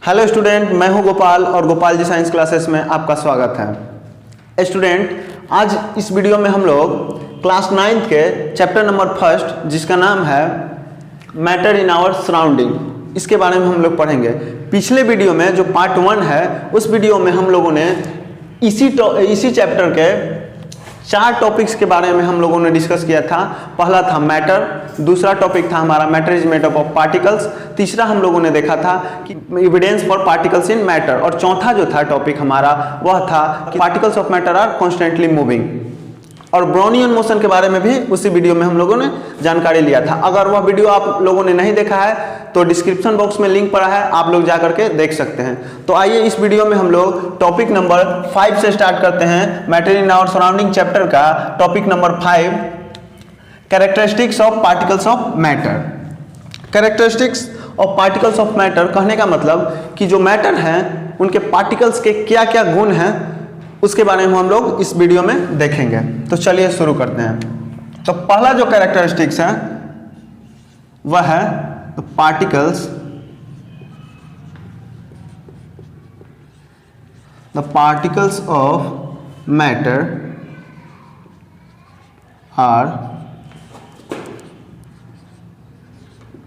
Hello student, मैं हूं गोपाल और गोपाल जी साइंस क्लासेस में आपका स्वागत है। स्टूडेंट, आज इस वीडियो में हम लोग क्लास 9th के चैप्टर नंबर 1 जिसका नाम है मैटर इन आवर सराउंडिंग, इसके बारे में हम लोग पढ़ेंगे। पिछले वीडियो में जो पार्ट 1 है उस वीडियो में हम लोगों ने इसी चैप्टर के 4 टॉपिक्स के बारे में हम लोगों ने डिस्कस किया था। पहला था मैटर, दूसरा टॉपिक था हमारा matter is made up of particles, तीसरा हम लोगों ने देखा था कि evidence for particles in matter, और चौथा जो था टॉपिक हमारा वह था कि particles of matter are constantly moving. और ब्राउनियन मोशन के बारे में भी उसी वीडियो में हम लोगों ने जानकारी लिया था। अगर वह वीडियो आप लोगों ने नहीं देखा है तो डिस्क्रिप्शन बॉक्स में लिंक पड़ा है, आप लोग जा करके देख सकते हैं। तो आइए इस वीडियो में हम लोग टॉपिक नंबर 5 से स्टार्ट करते हैं। Matter in our surrounding chapter का topic number 5, characteristics of particles of matter. Characteristics of particles of matter कहने का मतलब कि जो मैटर हैं उनके पार्टिकल्स के क्या क्या गुण हैं उसके बारे में हम लोग इस वीडियो में देखेंगे। तो चलिए शुरू करते हैं। तो पहला जो कैरेक्टरिस्टिक्स है वह है particles, the particles of matter are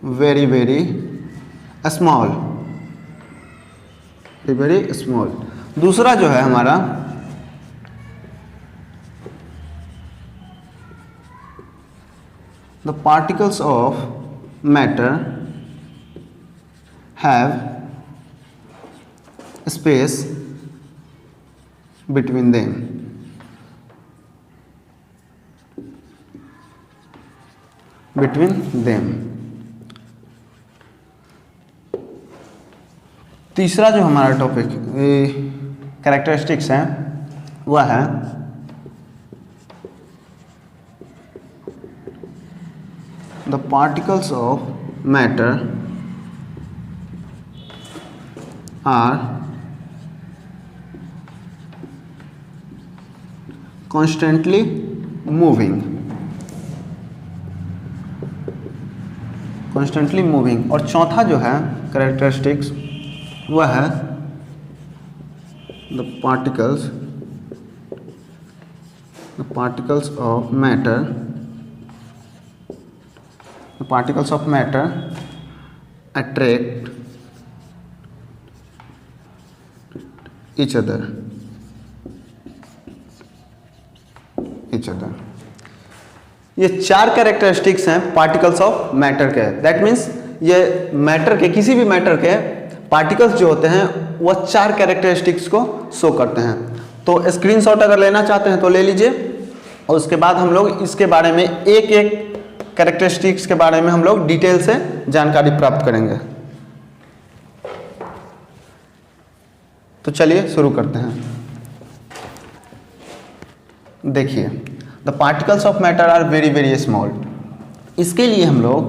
very very small, very small. दूसरा जो है हमारा the particles of matter have space between them. तीसरा जो हमारा टॉपिक कैरेक्टरिस्टिक्स है वह है the particles of matter are constantly moving, और चौथा जो है कैरेक्टरिस्टिक्स वह है the particles of matter attract each other. ये 4 कैरेक्टरिस्टिक्स हैं पार्टिकल्स ऑफ मैटर के। दैट मीन्स ये मैटर के, किसी भी मैटर के पार्टिकल्स जो होते हैं वह 4 कैरेक्टरिस्टिक्स को शो करते हैं। तो स्क्रीनशॉट अगर लेना चाहते हैं तो ले लीजिए, और उसके बाद हम लोग इसके बारे में एक एक कैरेक्टरिस्टिक्स के बारे में हम लोग डिटेल से जानकारी प्राप्त करेंगे। तो चलिए शुरू करते हैं। देखिए, the particles of matter are very very small. इसके लिए हम लोग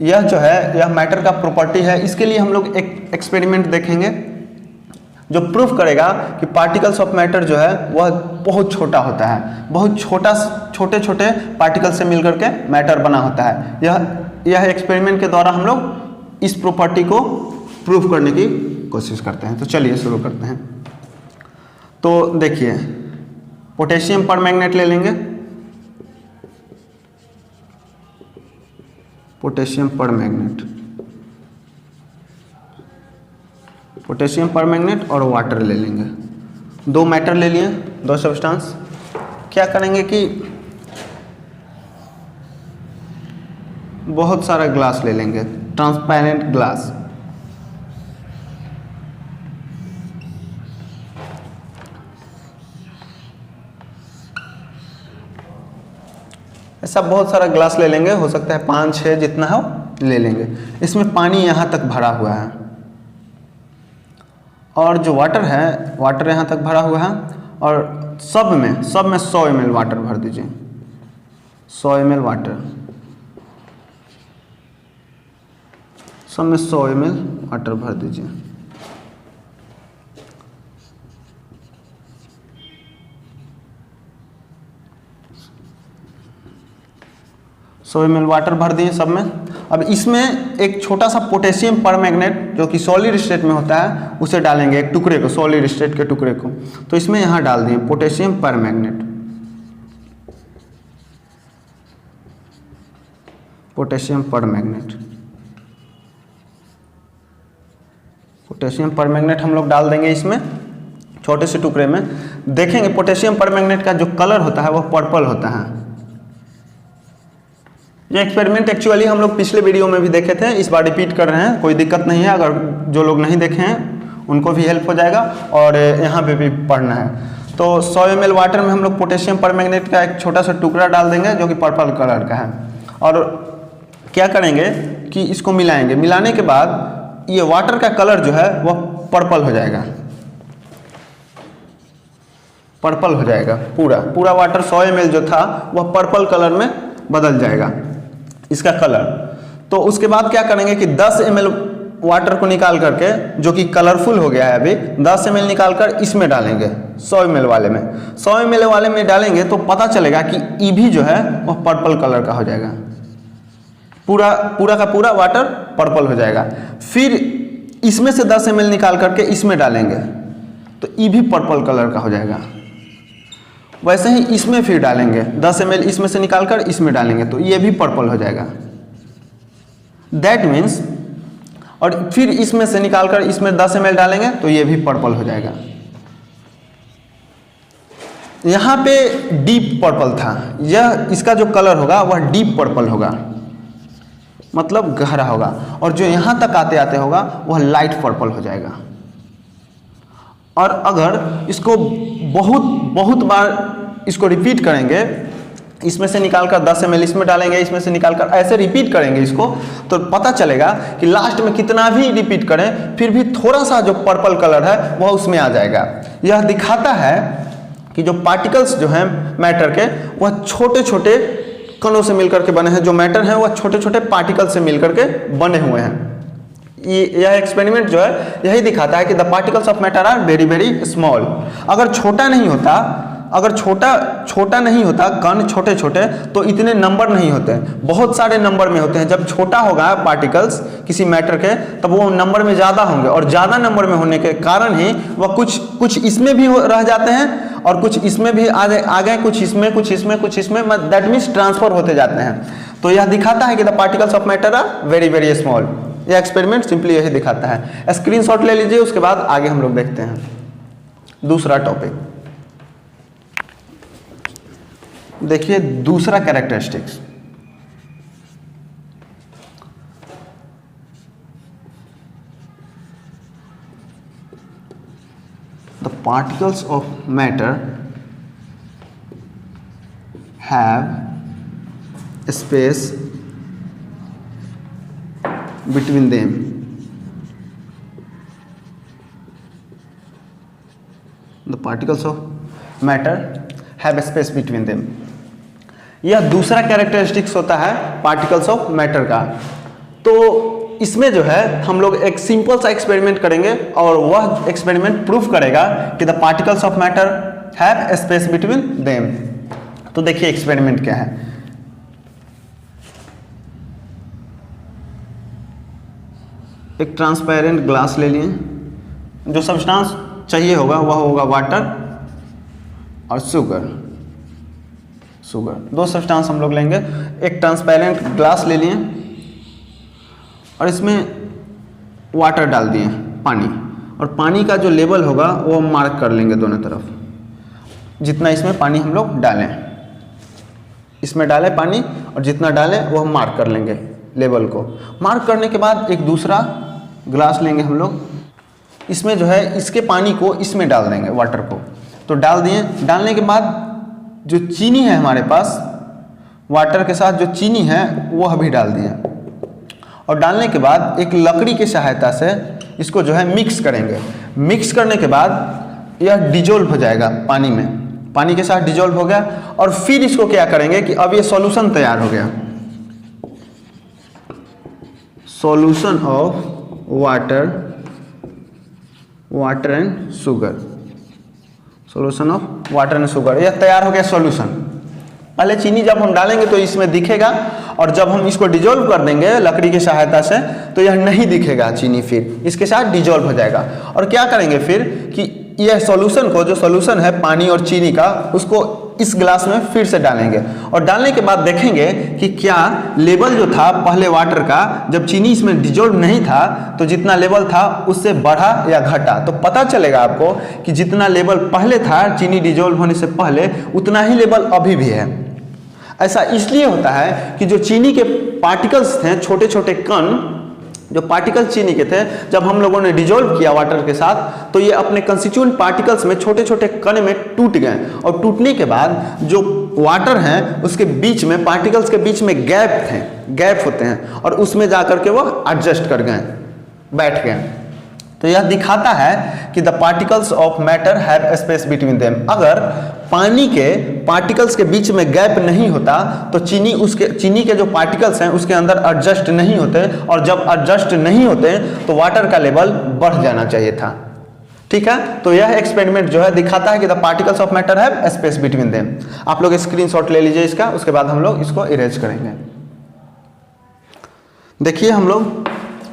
यह जो है यह मैटर का प्रॉपर्टी है, इसके लिए हम लोग एक एक्सपेरिमेंट देखेंगे जो प्रूफ करेगा कि पार्टिकल्स ऑफ मैटर जो है वह बहुत छोटा होता है, बहुत छोटे छोटे पार्टिकल से मिलकर के मैटर बना होता है। यह एक्सपेरिमेंट के द्वारा हम लोग इस प्रॉपर्टी को प्रूफ करने की कोशिश करते हैं। तो चलिए शुरू करते हैं। तो देखिए, पोटेशियम परमैंगनेट ले लेंगे, पोटेशियम परमैंगनेट और वाटर ले लेंगे। 2 मैटर ले लिए, 2 सब्सटेंस। क्या करेंगे कि बहुत सारा ग्लास ले लेंगे, ट्रांसपेरेंट ग्लास। ऐसा बहुत सारा ग्लास ले लेंगे, हो सकता है 5-6 जितना हो ले लेंगे। इसमें पानी यहाँ तक भरा हुआ है और जो वाटर है वाटर यहाँ तक भरा हुआ है, और सब में 100 ml वाटर भर दीजिए। 100 ml वाटर, सब में 100 ml वाटर भर दीजिए। 100 ml वाटर भर दिए सब में। अब इसमें एक छोटा सा पोटेशियम परमैंगनेट जो कि सॉलिड स्टेट में होता है उसे डालेंगे, एक टुकड़े को, सॉलिड स्टेट के टुकड़े को। तो इसमें यहाँ डाल दिए potassium permanganate, potassium permanganate, potassium permanganate हम लोग डाल देंगे इसमें छोटे से टुकड़े में। देखेंगे पोटेशियम परमैंगनेट का जो कलर होता है वह पर्पल होता है। ये एक्सपेरिमेंट एक्चुअली हम लोग पिछले वीडियो में भी देखे थे, इस बार रिपीट कर रहे हैं, कोई दिक्कत नहीं है। अगर जो लोग नहीं देखे हैं उनको भी हेल्प हो जाएगा और यहाँ पे भी पढ़ना है। तो 100 ml वाटर में हम लोग पोटेशियम परमैंगनेट का एक छोटा सा टुकड़ा डाल देंगे जो कि पर्पल कलर का है। और क्या करेंगे कि इसको मिलाएंगे, मिलाने के बाद ये वाटर का कलर जो है वह पर्पल हो जाएगा, पर्पल हो जाएगा। पूरा वाटर 100 ml जो था वह पर्पल कलर में बदल जाएगा इसका कलर। तो उसके बाद क्या करेंगे कि 10 ml वाटर को निकाल करके, जो कि कलरफुल हो गया है अभी, 10 ml निकाल कर इसमें डालेंगे 100 ml वाले में। 100 ml वाले में डालेंगे तो पता चलेगा कि ईभी जो है वह पर्पल कलर का हो जाएगा, पूरा का पूरा वाटर पर्पल हो जाएगा। फिर इसमें से 10 ml निकाल करके इसमें डालेंगे तो ईभी पर्पल कलर का हो जाएगा। वैसे ही इसमें फिर डालेंगे 10 ml इसमें से निकालकर इसमें डालेंगे तो ये भी पर्पल हो जाएगा। दैट मीन्स, और फिर इसमें से निकालकर इसमें 10 ml डालेंगे तो ये भी पर्पल हो जाएगा। यहाँ पे डीप पर्पल था, यह इसका जो कलर होगा वह डीप पर्पल होगा, मतलब गहरा होगा। और जो यहाँ तक आते आते होगा वह लाइट पर्पल हो जाएगा। और अगर इसको बहुत बार इसको रिपीट करेंगे, इसमें से निकालकर 10 ml इसमें डालेंगे, इसमें से निकालकर ऐसे रिपीट करेंगे इसको, तो पता चलेगा कि लास्ट में कितना भी रिपीट करें फिर भी थोड़ा सा जो पर्पल कलर है वह उसमें आ जाएगा। यह दिखाता है कि जो पार्टिकल्स जो हैं मैटर के वह छोटे छोटे कणों से मिलकर के बने हैं, जो मैटर हैं वह छोटे छोटे पार्टिकल से मिलकर के बने हुए हैं। यह एक्सपेरिमेंट जो है यही दिखाता है कि the particles of matter are very very small. अगर छोटा नहीं होता, अगर छोटा नहीं होता कण छोटे छोटे, तो इतने नंबर नहीं होते, बहुत सारे नंबर में होते हैं। जब छोटा होगा पार्टिकल्स किसी मैटर के तब वो नंबर में ज़्यादा होंगे, और ज़्यादा नंबर में होने के कारण ही वह कुछ इसमें भी रह जाते हैं और कुछ इसमें भी आ गए, कुछ इसमें, कुछ इसमें, कुछ इसमें, दैट मीन्स ट्रांसफर होते जाते हैं। तो यह दिखाता है कि the particles of matter are very very small. यह एक्सपेरिमेंट सिंपली यही दिखाता है। स्क्रीनशॉट ले लीजिए, उसके बाद आगे हम लोग देखते हैं दूसरा टॉपिक। देखिए दूसरा characteristics, the particles of matter have space between them। The particles of matter have space between them। यह दूसरा कैरेक्टरिस्टिक्स होता है पार्टिकल्स ऑफ मैटर का। तो इसमें जो है हम लोग एक सिंपल सा एक्सपेरिमेंट करेंगे और वह एक्सपेरिमेंट प्रूफ करेगा कि the particles of matter have space between them. तो देखिए एक्सपेरिमेंट क्या है। एक ट्रांसपेरेंट ग्लास ले लिए, जो सब्सटेंस चाहिए होगा वह होगा वाटर और शुगर। दो सब्सटेंस हम लोग लेंगे। एक ट्रांसपेरेंट ग्लास ले लिए और इसमें वाटर डाल दिए, पानी, और पानी का जो लेवल होगा वो मार्क कर लेंगे दोनों तरफ, जितना इसमें पानी हम लोग डालें, इसमें डालें पानी और जितना डालें वो हम मार्क कर लेंगे लेवल को। मार्क करने के बाद एक दूसरा ग्लास लेंगे हम लोग, इसमें जो है इसके पानी को इसमें डाल देंगे, वाटर को। तो डाल दिए। डालने के बाद जो चीनी है हमारे पास, वाटर के साथ जो चीनी है वो अभी डाल दिए, और डालने के बाद एक लकड़ी की सहायता से इसको जो है मिक्स करेंगे। मिक्स करने के बाद यह डिजोल्व हो जाएगा पानी में, पानी के साथ डिजोल्व हो गया। और फिर इसको क्या करेंगे कि अब ये सॉल्यूशन तैयार हो गया, solution of water and sugar, solution of water and sugar, यह तैयार हो गया सॉल्यूशन। पहले चीनी जब हम डालेंगे तो इसमें दिखेगा और जब हम इसको डिजोल्व कर देंगे लकड़ी की सहायता से तो यह नहीं दिखेगा चीनी, फिर इसके साथ डिजोल्व हो जाएगा। और क्या करेंगे फिर कि यह सॉल्यूशन को, जो सॉल्यूशन है पानी और चीनी का, उसको इस ग्लास में फिर से डालेंगे और डालने के बाद देखेंगे कि क्या लेवल जो था पहले वाटर का, जब चीनी इसमें डिजोल्व नहीं था तो जितना लेवल था उससे बढ़ा या घटा। तो पता चलेगा आपको कि जितना लेवल पहले था चीनी डिजोल्व होने से पहले उतना ही लेवल अभी भी है। ऐसा इसलिए होता है कि जो चीनी के पार्टिकल्स थे, छोटे छोटे कण, जो पार्टिकल चीनी के थे, जब हम लोगों ने डिजोल्व किया वाटर के साथ तो ये अपने कंस्टिट्यूएंट पार्टिकल्स में छोटे छोटे कण में टूट गए और टूटने के बाद जो वाटर है उसके बीच में, पार्टिकल्स के बीच में गैप होते हैं और उसमें जाकर के वो एडजस्ट कर गए, बैठ गए। तो यह दिखाता है कि the particles of matter have space between them. अगर पानी के पार्टिकल्स के बीच में गैप नहीं होता तो चीनी के जो पार्टिकल्स हैं उसके अंदर एडजस्ट नहीं होते, और जब एडजस्ट नहीं होते तो वाटर का लेवल बढ़ जाना चाहिए था। ठीक है, तो यह एक्सपेरिमेंट जो है दिखाता है कि the particles of matter have space between them. आप लोग स्क्रीनशॉट ले लीजिए इसका, उसके बाद हम लोग इसको इरेज करेंगे। देखिए हम लोग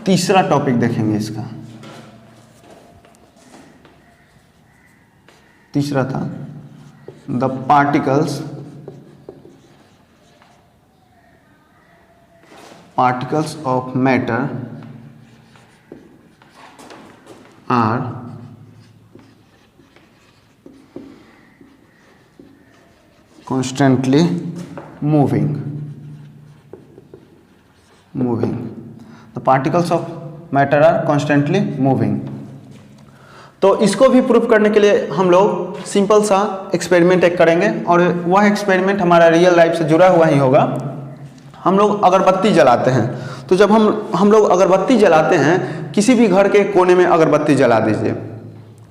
तीसरा टॉपिक देखेंगे इसका। तीसरा था the particles of matter are constantly moving. The particles of matter are constantly moving. तो इसको भी प्रूफ करने के लिए हम लोग सिंपल सा एक्सपेरिमेंट एक करेंगे, और वह एक्सपेरिमेंट हमारा रियल लाइफ से जुड़ा हुआ ही होगा। हम लोग अगरबत्ती जलाते हैं, तो जब हम लोग अगरबत्ती जलाते हैं, किसी भी घर के कोने में अगरबत्ती जला दीजिए।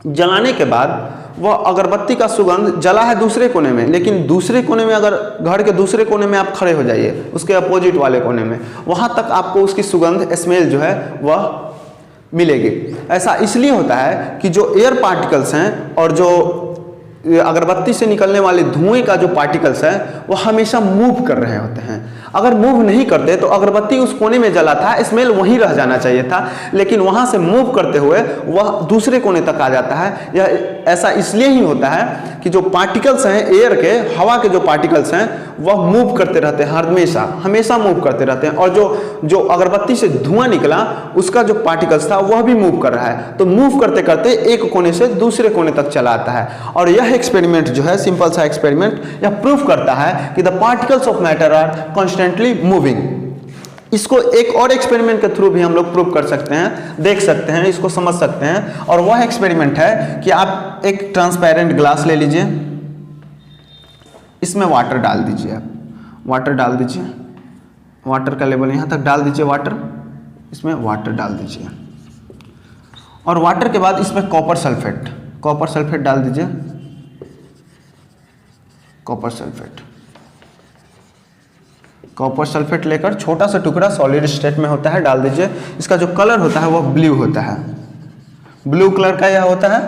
जलाने के बाद वह अगरबत्ती का सुगंध जला है दूसरे कोने में, लेकिन दूसरे कोने में, अगर घर के दूसरे कोने में आप खड़े हो जाइए, उसके अपोजिट वाले कोने में, वहाँ तक आपको उसकी सुगंध, स्मेल जो है वह मिलेगी। ऐसा इसलिए होता है कि जो एयर पार्टिकल्स हैं और जो अगरबत्ती से निकलने वाले धुएं का जो पार्टिकल्स है वो हमेशा मूव कर रहे होते हैं। अगर मूव नहीं करते तो अगरबत्ती उस कोने में जला था, स्मेल वहीं रह जाना चाहिए था, लेकिन वहां से मूव करते हुए वह दूसरे कोने तक आ जाता है। यह ऐसा इसलिए ही होता है कि जो पार्टिकल्स हैं एयर के, हवा के जो पार्टिकल्स हैं वह मूव करते रहते हैं, हमेशा मूव करते रहते हैं, और जो अगरबत्ती से धुआं निकला उसका जो पार्टिकल्स था वह भी मूव कर रहा है। तो मूव करते करते एक कोने से दूसरे कोने तक चला आता है। और यह एक्सपेरिमेंट जो है, सिंपल सा एक्सपेरिमेंट, यह प्रूफ करता है कि the particles of matter are constantly moving. इसको एक और एक्सपेरिमेंट के थ्रू भी हम लोग प्रूव कर सकते हैं, देख सकते हैं, इसको समझ सकते हैं। और वह एक्सपेरिमेंट है कि आप एक ट्रांसपेरेंट ग्लास ले लीजिए, इसमें वाटर डाल दीजिए। आप वाटर डाल दीजिए, वाटर का लेवल यहाँ तक डाल दीजिए, वाटर, इसमें वाटर डाल दीजिए, और वाटर के बाद इसमें कॉपर सल्फेट डाल दीजिए। कॉपर सल्फेट लेकर छोटा सा टुकड़ा सॉलिड स्टेट में होता है, डाल दीजिए। इसका जो कलर होता है वह ब्लू होता है, ब्लू कलर का यह होता है।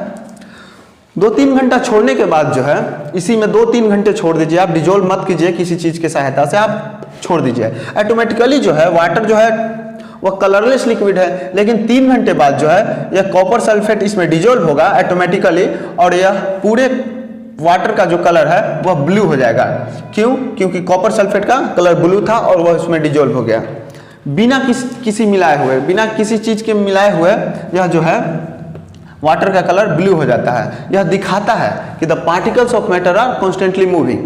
2-3 घंटा छोड़ने के बाद जो है, इसी में 2-3 घंटे छोड़ दीजिए। आप डिजोल्व मत कीजिए किसी चीज की सहायता से, आप छोड़ दीजिए। ऑटोमेटिकली जो है वाटर जो है वह कलरलेस लिक्विड है, लेकिन 3 घंटे बाद जो है यह कॉपर सल्फेट इसमें डिजोल्व होगा ऑटोमेटिकली, और यह पूरे वाटर का जो कलर है वह ब्लू हो जाएगा। क्यों? क्योंकि कॉपर सल्फेट का कलर ब्लू था और वह उसमें डिजोल्व हो गया, बिना किसी मिलाए हुए, बिना किसी चीज के मिलाए हुए यह जो है वाटर का कलर ब्लू हो जाता है। यह दिखाता है कि the particles of matter are constantly moving.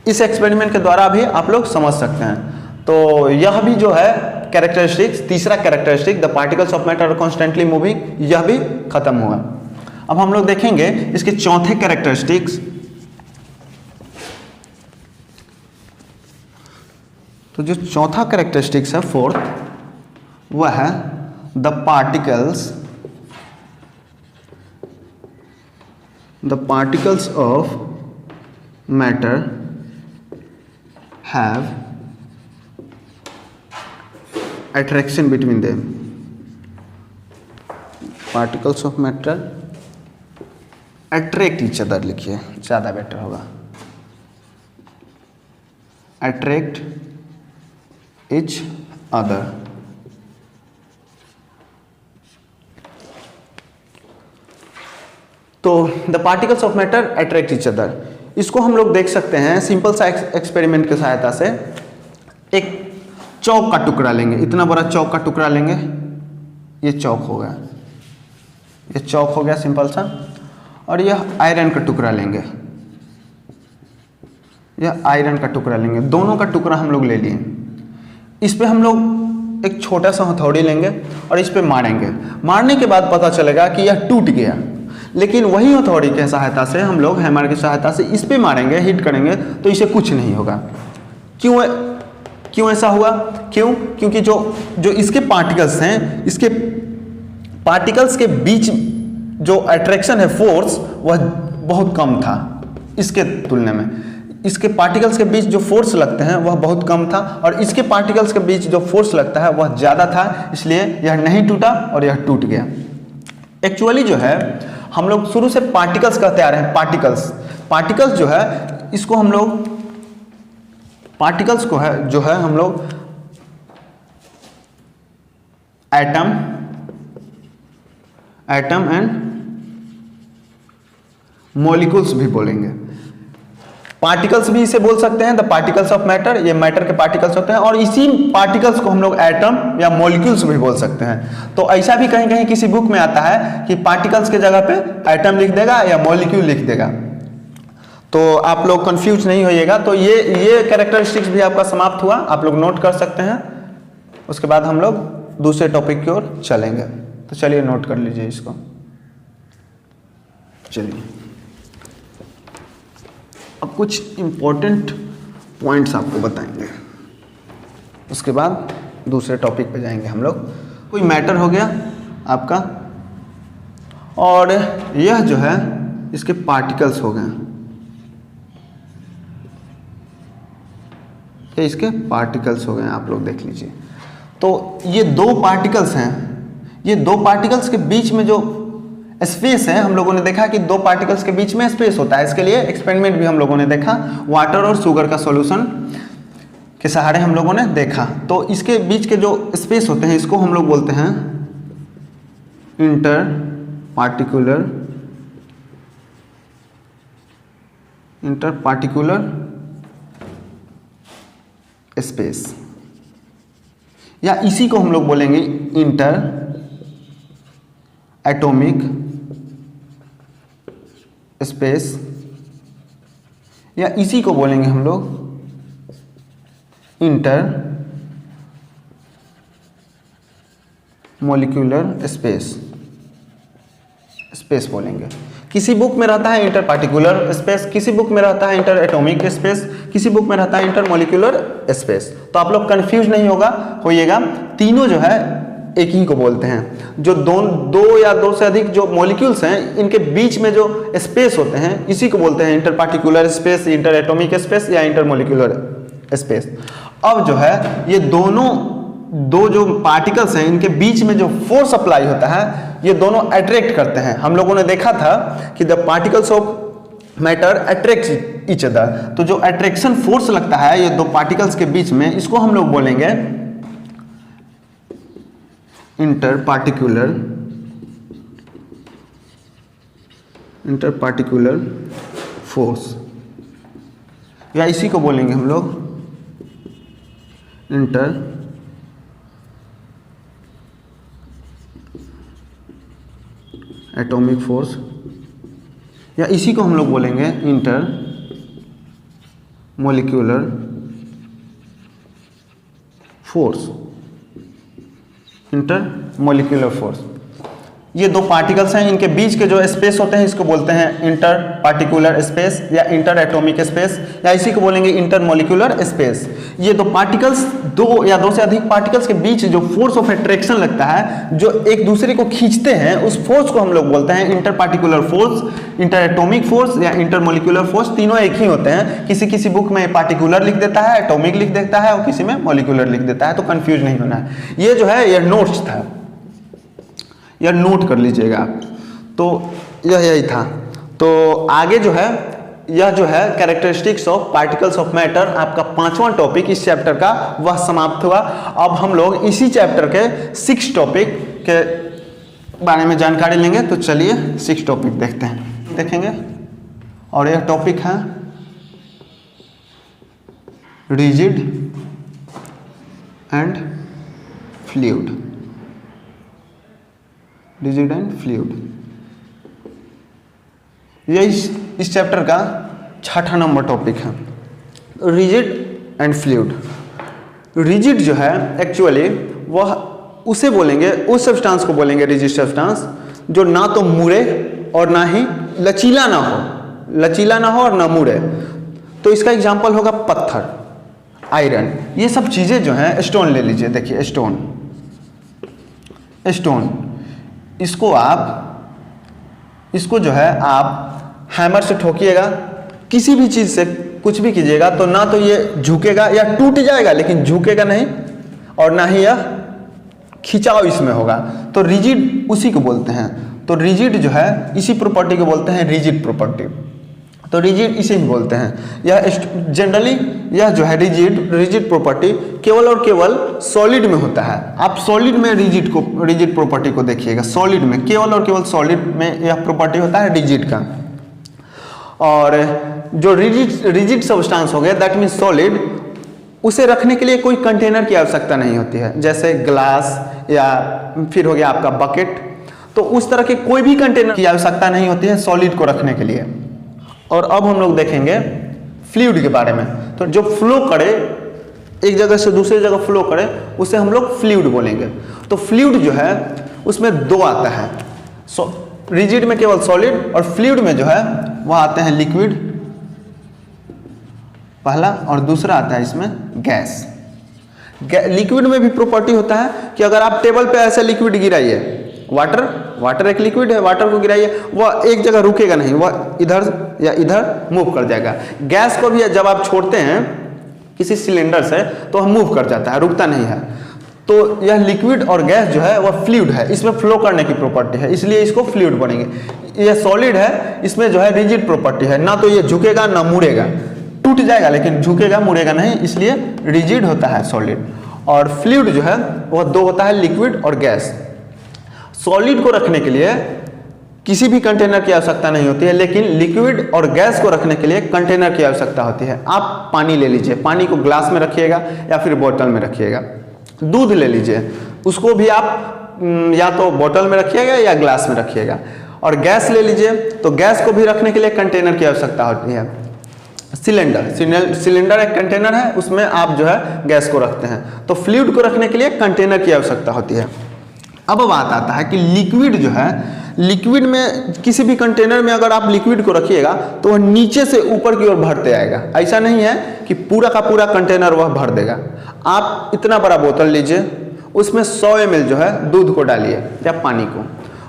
इस एक्सपेरिमेंट के द्वारा भी आप लोग समझ सकते हैं। तो यह भी जो है कैरेक्टरिस्टिक्स, तीसरा characteristic, the particles of matter are constantly moving, यह भी खत्म हुआ। अब हम लोग देखेंगे इसके चौथे कैरेक्टरिस्टिक्स। तो जो चौथा कैरेक्टरिस्टिक्स है, फोर्थ, वह है the particles of matter have attraction between them. Particles of matter attract each other, लिखिए ज़्यादा बेटर होगा। attract each other। तो the particles of matter attract each other, इसको हम लोग देख सकते हैं सिंपल सा एक्सपेरिमेंट की सहायता से। एक चौक का टुकड़ा लेंगे, इतना बड़ा चौक का टुकड़ा लेंगे, ये चौक हो गया, ये चौक हो गया सिंपल सा। और यह आयरन का टुकड़ा लेंगे, यह आयरन का टुकड़ा लेंगे, दोनों का टुकड़ा हम लोग ले लिए। इस पे हम लोग एक छोटा सा हथौड़ी लेंगे और इस पे मारेंगे। मारने के बाद पता चलेगा कि यह टूट गया, लेकिन वही हथौड़ी के सहायता से हम लोग हैमर की सहायता से इस पे मारेंगे, हिट करेंगे तो इसे कुछ नहीं होगा। क्यों ऐसा हुआ? क्योंकि जो इसके पार्टिकल्स हैं, इसके पार्टिकल्स के बीच जो अट्रैक्शन है, फोर्स, वह बहुत कम था इसके तुलने में। इसके पार्टिकल्स के बीच जो फोर्स लगते हैं वह बहुत कम था और इसके पार्टिकल्स के बीच जो फोर्स लगता है वह ज़्यादा था, इसलिए यह नहीं टूटा और यह टूट गया। एक्चुअली जो है हम लोग शुरू से पार्टिकल्स कहते आ रहे हैं। पार्टिकल्स जो है इसको हम लोग, पार्टिकल्स को है जो है हम लोग एटम एंड मॉलिक्यूल्स भी बोलेंगे। पार्टिकल्स भी इसे बोल सकते हैं, द पार्टिकल्स ऑफ मैटर, ये मैटर के पार्टिकल्स होते हैं। और इसी पार्टिकल्स को हम लोग एटम या मॉलिक्यूल्स भी बोल सकते हैं। तो ऐसा भी कहीं कहीं किसी बुक में आता है कि पार्टिकल्स के जगह पे एटम लिख देगा या मॉलिक्यूल लिख देगा, तो आप लोग कंफ्यूज नहीं होइएगा। तो ये कैरेक्टरिस्टिक्स भी आपका समाप्त हुआ, आप लोग नोट कर सकते हैं। उसके बाद हम लोग दूसरे टॉपिक की ओर चलेंगे, तो चलिए नोट कर लीजिए इसको। चलिए अब कुछ इंपॉर्टेंट पॉइंट्स आपको बताएंगे, उसके बाद दूसरे टॉपिक पे जाएंगे हम लोग। कोई मैटर हो गया आपका, और यह जो है इसके पार्टिकल्स हो गए, ये इसके पार्टिकल्स हो गए, आप लोग देख लीजिए। तो ये दो पार्टिकल्स हैं, ये दो पार्टिकल्स के बीच में जो स्पेस है, हम लोगों ने देखा कि दो पार्टिकल्स के बीच में स्पेस होता है। इसके लिए एक्सपेरिमेंट भी हम लोगों ने देखा, वाटर और शुगर का सॉल्यूशन के सहारे हम लोगों ने देखा। तो इसके बीच के जो स्पेस होते हैं इसको हम लोग बोलते हैं इंटर पार्टिकुलर स्पेस, या इसी को हम लोग बोलेंगे इंटर एटॉमिक स्पेस, या इसी को बोलेंगे हम लोग इंटर मॉलिक्यूलर स्पेस बोलेंगे। किसी बुक में रहता है इंटर पार्टिकुलर स्पेस, किसी बुक में रहता है इंटर एटॉमिक स्पेस, किसी बुक में रहता है इंटर मॉलिक्यूलर स्पेस। तो आप लोग कंफ्यूज नहीं होइएगा, तीनों जो है एक ही को बोलते हैं। जो दो या दो से अधिक जो मॉलिक्यूल्स हैं, इनके बीच में जो स्पेस होते हैं इसी को बोलते हैं inter particular space, inter atomic space या इंटर मॉलिक्यूलर स्पेस। अब जो है ये दो जो पार्टिकल्स हैं, इनके बीच में जो फोर्स अप्लाई होता है, ये दोनों अट्रैक्ट करते हैं। हम लोगों ने देखा था कि the particles of matter attract each other. तो जो अट्रैक्शन फोर्स लगता है ये दो पार्टिकल्स के बीच में, इसको हम लोग बोलेंगे इंटर पार्टिकुलर फोर्स, या इसी को बोलेंगे हम लोग इंटर एटॉमिक फोर्स, या इसी को हम लोग बोलेंगे inter molecular force, inter molecular force. ये दो पार्टिकल्स हैं, इनके बीच के जो स्पेस होते हैं इसको बोलते हैं इंटर पार्टिकुलर स्पेस या इंटर एटॉमिक स्पेस, या इसी को बोलेंगे इंटर मॉलिक्यूलर स्पेस। ये दो पार्टिकल्स, दो या दो से अधिक पार्टिकल्स के बीच जो फोर्स ऑफ अट्रैक्शन लगता है, जो एक दूसरे को खींचते हैं, उस फोर्स को हम लोग बोलते हैं inter particular force, inter atomic force या इंटर मॉलिक्यूलर फोर्स। तीनों एक ही होते हैं। किसी बुक में पार्टिकुलर लिख देता है, एटॉमिक लिख देता है, और किसी में मॉलिक्यूलर लिख देता है, तो कंफ्यूज नहीं होना है। ये जो है ये नोट्स था, यह नोट कर लीजिएगा आप। तो यही था। तो आगे जो है यह जो है characteristics of particles of matter आपका 5वां टॉपिक इस चैप्टर का वह समाप्त हुआ। अब हम लोग इसी चैप्टर के 6 टॉपिक के बारे में जानकारी लेंगे। तो चलिए 6 टॉपिक देखेंगे और यह टॉपिक है rigid and fluid. Rigid and fluid यह इस चैप्टर का 6ठा नंबर टॉपिक है, रिजिड एंड फ्लूइड। रिजिड जो है एक्चुअली वह उसे बोलेंगे, उस सब्सटेंस को बोलेंगे रिजिड सब्सटेंस जो ना तो मुड़े और ना ही लचीला ना हो और ना मुड़े। तो इसका एग्जांपल होगा पत्थर, आयरन, ये सब चीज़ें जो हैं। स्टोन ले लीजिए, देखिए स्टोन, इसको जो है आप हैमर से ठोकिएगा, किसी भी चीज़ से कुछ भी कीजिएगा तो ना तो ये झुकेगा या टूट जाएगा, लेकिन झुकेगा नहीं और ना ही यह खिंचाव इसमें होगा। तो रिजिड उसी को बोलते हैं। तो रिजिड जो है इसी प्रॉपर्टी को बोलते हैं रिजिड प्रॉपर्टी। तो रिजिड इसे ही बोलते हैं। यह जनरली यह जो है रिजिड प्रॉपर्टी केवल और केवल सॉलिड में होता है। आप सॉलिड में रिजिड प्रॉपर्टी को देखिएगा, सॉलिड में केवल और केवल सॉलिड में यह प्रॉपर्टी होता है रिजिड का। और जो रिजिड सब्सटेंस हो गया दैट मीन्स सॉलिड, उसे रखने के लिए कोई कंटेनर की आवश्यकता नहीं होती है, जैसे ग्लास या फिर हो गया आपका बकेट। तो उस तरह के कोई भी कंटेनर की आवश्यकता नहीं होती है सॉलिड को रखने के लिए। और अब हम लोग देखेंगे फ्लूइड के बारे में। तो जो फ्लो करे, एक जगह से दूसरी जगह फ्लो करे, उसे हम लोग फ्लूइड बोलेंगे। तो फ्लूइड जो है उसमें 2 आता है, रिजिड में केवल सॉलिड और फ्लूइड में जो है वह आते हैं लिक्विड पहला, और दूसरा आता है इसमें गैस। लिक्विड में भी प्रॉपर्टी होता है कि अगर आप टेबल पे ऐसे लिक्विड गिराइए, वाटर एक लिक्विड है, वाटर को गिराइए, वह एक जगह रुकेगा नहीं, वह इधर या इधर मूव कर जाएगा। गैस को भी जब आप छोड़ते हैं किसी सिलेंडर से तो वह मूव कर जाता है, रुकता नहीं है। तो यह लिक्विड और गैस जो है वह फ्लूइड है, इसमें फ्लो करने की प्रॉपर्टी है, इसलिए इसको फ्लूइड बोलेंगे। यह सॉलिड है, इसमें जो है रिजिड प्रॉपर्टी है, ना तो ये झुकेगा ना मुड़ेगा, टूट जाएगा लेकिन झुकेगा मुड़ेगा नहीं, इसलिए रिजिड होता है सॉलिड। और फ्लूइड जो है वह 2 होता है, लिक्विड और गैस। सॉलिड को रखने के लिए किसी भी कंटेनर की आवश्यकता नहीं होती है, लेकिन लिक्विड और गैस को रखने के लिए कंटेनर की आवश्यकता होती है। आप पानी ले लीजिए, पानी को ग्लास में रखिएगा या फिर बोतल में रखिएगा। दूध ले लीजिए, उसको भी आप या तो बोतल में रखिएगा या ग्लास में रखिएगा। और गैस ले लीजिए, तो गैस को भी रखने के लिए कंटेनर की आवश्यकता होती है। सिलेंडर एक कंटेनर है, उसमें आप जो है गैस को रखते हैं। तो फ्लूइड को रखने के लिए कंटेनर की आवश्यकता होती है। अब बात आता है कि लिक्विड जो है, लिक्विड में किसी भी कंटेनर में अगर आप लिक्विड को रखिएगा तो वह नीचे से ऊपर की ओर बढ़ते आएगा। ऐसा नहीं है कि पूरा का पूरा कंटेनर वह भर देगा। आप इतना बड़ा बोतल लीजिए, उसमें 100 ml जो है दूध को डालिए या पानी को,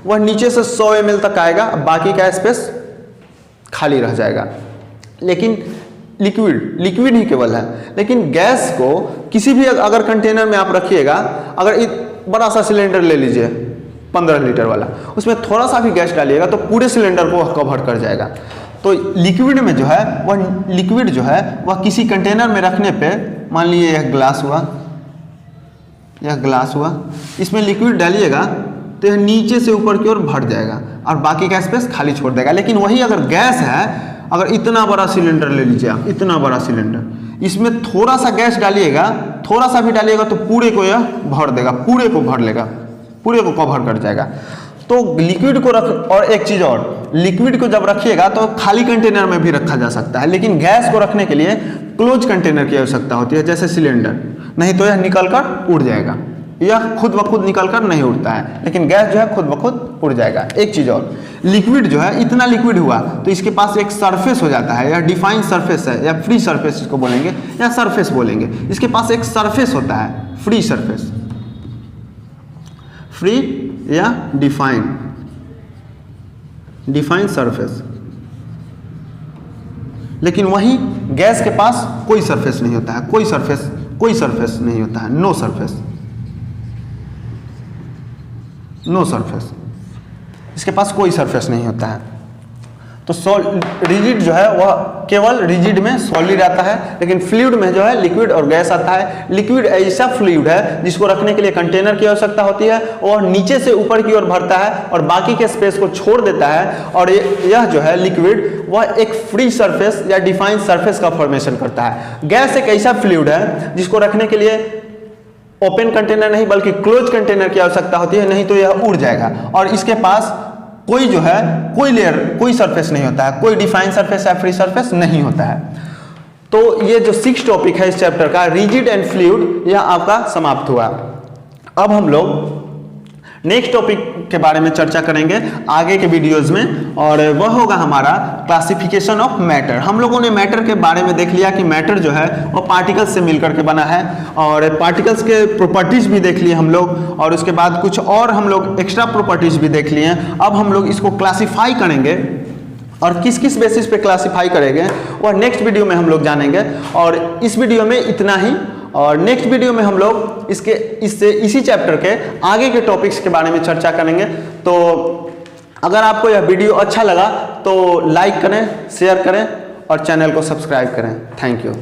वह नीचे से 100 ml तक आएगा, बाकी का स्पेस खाली रह जाएगा। लेकिन लिक्विड ही केवल है। लेकिन गैस को किसी भी अगर कंटेनर में आप रखिएगा, अगर बड़ा सा सिलेंडर ले लीजिए 15 लीटर वाला, उसमें थोड़ा सा भी गैस डालिएगा तो पूरे सिलेंडर को कवर कर जाएगा। तो लिक्विड में जो है वह किसी कंटेनर में रखने पे, मान लीजिए यह ग्लास हुआ, इसमें लिक्विड डालिएगा तो यह नीचे से ऊपर की ओर भर जाएगा और बाकी का स्पेस खाली छोड़ देगा। लेकिन वही अगर गैस है, अगर इतना बड़ा सिलेंडर ले लीजिए आप, इतना बड़ा सिलेंडर, इसमें थोड़ा सा गैस डालिएगा, थोड़ा सा भी डालिएगा तो पूरे को यह भर देगा, पूरे को भर लेगा, पूरे को कवर कर जाएगा। तो लिक्विड को रख, और एक चीज और, लिक्विड को जब रखिएगा तो खाली कंटेनर में भी रखा जा सकता है, लेकिन गैस को रखने के लिए क्लोज कंटेनर की आवश्यकता होती है, जैसे सिलेंडर, नहीं तो यह निकल कर उड़ जाएगा। यह खुद ब खुद निकल कर नहीं उड़ता है, लेकिन गैस जो है खुद ब खुद उड़ जाएगा। एक चीज और, लिक्विड जो है, इतना लिक्विड हुआ तो इसके पास एक सरफेस हो जाता है, या डिफाइंड सरफेस है, या फ्री सरफेस इसको बोलेंगे, या सरफेस बोलेंगे। इसके पास एक सरफेस होता है, फ्री सरफेस, फ्री या डिफाइंड सरफेस। लेकिन वहीं गैस के पास कोई सरफेस नहीं होता है, कोई सरफेस नहीं होता है, नो सरफेस, इसके पास कोई सरफेस नहीं होता है। तो रिजिड जो है वह केवल रिजिड में सॉलिड आता है, लेकिन फ्लूइड में जो है लिक्विड और गैस आता है। लिक्विड ऐसा फ्लूइड है जिसको रखने के लिए कंटेनर की आवश्यकता होती है और नीचे से ऊपर की ओर भरता है और बाकी के स्पेस को छोड़ देता है। और यह जो है लिक्विड वह एक फ्री सरफेस या डिफाइंड सरफेस का फॉर्मेशन करता है। गैस एक ऐसा फ्लूइड है जिसको रखने के लिए ओपन कंटेनर नहीं बल्कि क्लोज कंटेनर की आवश्यकता होती है, नहीं तो यह उड़ जाएगा। और इसके पास कोई जो है कोई लेयर, कोई सरफेस नहीं होता है, कोई डिफाइंड सरफेस या फ्री सरफेस नहीं होता है। तो ये जो 6 टॉपिक है इस चैप्टर का, रिजिड एंड फ्लूइड, यह आपका समाप्त हुआ। अब हम लोग नेक्स्ट टॉपिक के बारे में चर्चा करेंगे आगे के वीडियोस में, और वह होगा हमारा क्लासिफिकेशन ऑफ मैटर। हम लोगों ने मैटर के बारे में देख लिया कि मैटर जो है वो पार्टिकल्स से मिलकर के बना है, और पार्टिकल्स के प्रॉपर्टीज भी देख लिए हम लोग, और उसके बाद कुछ और हम लोग एक्स्ट्रा प्रॉपर्टीज भी देख लिए हैं। अब हम लोग इसको क्लासीफाई करेंगे और किस किस बेसिस पे क्लासीफाई करेंगे वह नेक्स्ट वीडियो में हम लोग जानेंगे। और इस वीडियो में इतना ही, और नेक्स्ट वीडियो में हम लोग इसी चैप्टर के आगे के टॉपिक्स के बारे में चर्चा करेंगे। तो अगर आपको यह वीडियो अच्छा लगा तो लाइक करें, शेयर करें और चैनल को सब्सक्राइब करें। Thank you.